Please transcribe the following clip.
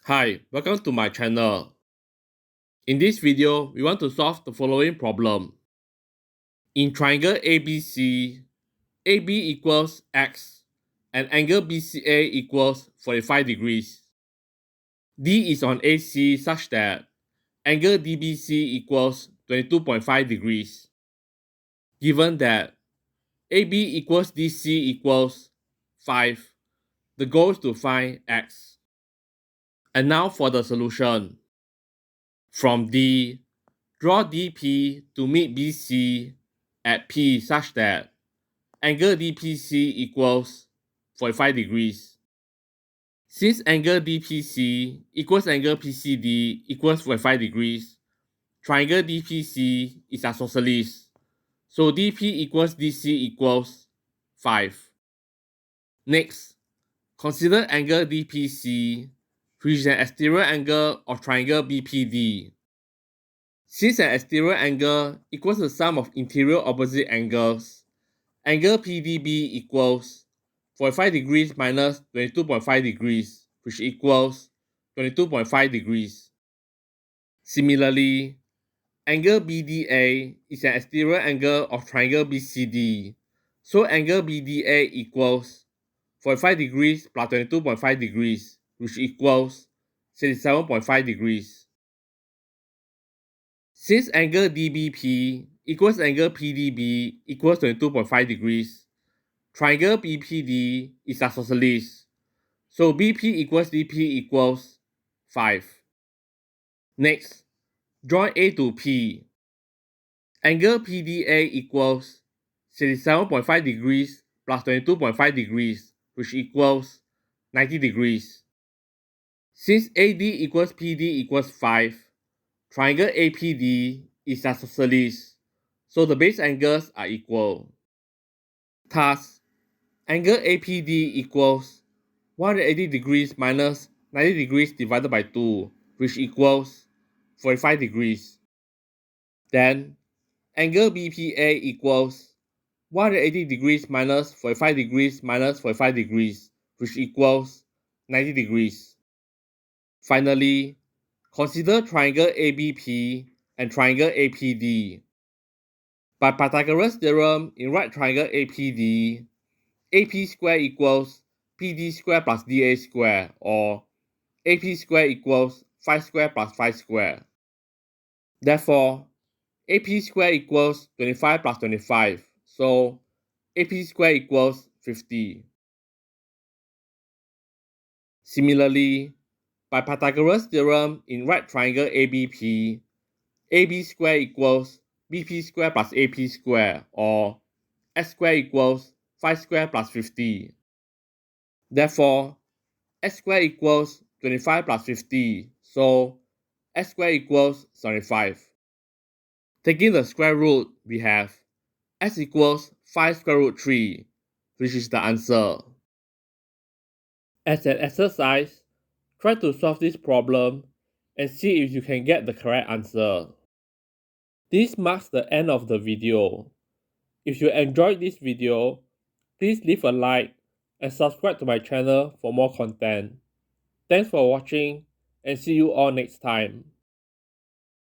Hi, welcome to my channel. In this video, we want to solve the following problem. In triangle ABC, AB equals x and angle BCA equals 45 degrees. D is on AC such that angle DBC equals 22.5 degrees. Given that AB equals DC equals 5, the goal is to find x. And now for the solution. From D, draw DP to meet BC at P such that angle DPC equals 45 degrees. Since angle DPC equals angle PCD equals 45 degrees, triangle DPC is isosceles. So DP equals DC equals 5. Next, consider angle DPC, which is an exterior angle of triangle BPD. Since an exterior angle equals the sum of interior opposite angles, angle PDB equals 45 degrees minus 22.5 degrees, which equals 22.5 degrees. Similarly, angle BDA is an exterior angle of triangle BCD, so angle BDA equals 45 degrees plus 22.5 degrees, which equals 67.5 degrees. Since angle DBP equals angle PDB equals 22.5 degrees, triangle BPD is isosceles. So BP equals DP equals 5. Next, join A to P. Angle PDA equals 67.5 degrees plus 22.5 degrees, which equals 90 degrees. Since AD equals PD equals 5, triangle APD is isosceles, so the base angles are equal. Thus, angle APD equals 180 degrees minus 90 degrees divided by 2, which equals 45 degrees. Then, angle BPA equals 180 degrees minus 45 degrees minus 45 degrees, which equals 90 degrees. Finally, consider triangle ABP and triangle APD. By Pythagoras theorem in right triangle APD, AP square equals PD square plus DA square, or AP square equals 5 square plus 5 square. Therefore, AP square equals 25 plus 25, so AP square equals 50. Similarly, by Pythagoras theorem in right triangle ABP, AB square equals BP square plus AP square, or x square equals 5 square plus 50. Therefore, x square equals 25 plus 50, so x square equals 75. Taking the square root, we have x equals 5 square root 3, which is the answer. As an exercise, try to solve this problem and see if you can get the correct answer. This marks the end of the video. If you enjoyed this video, please leave a like and subscribe to my channel for more content. Thanks for watching and see you all next time.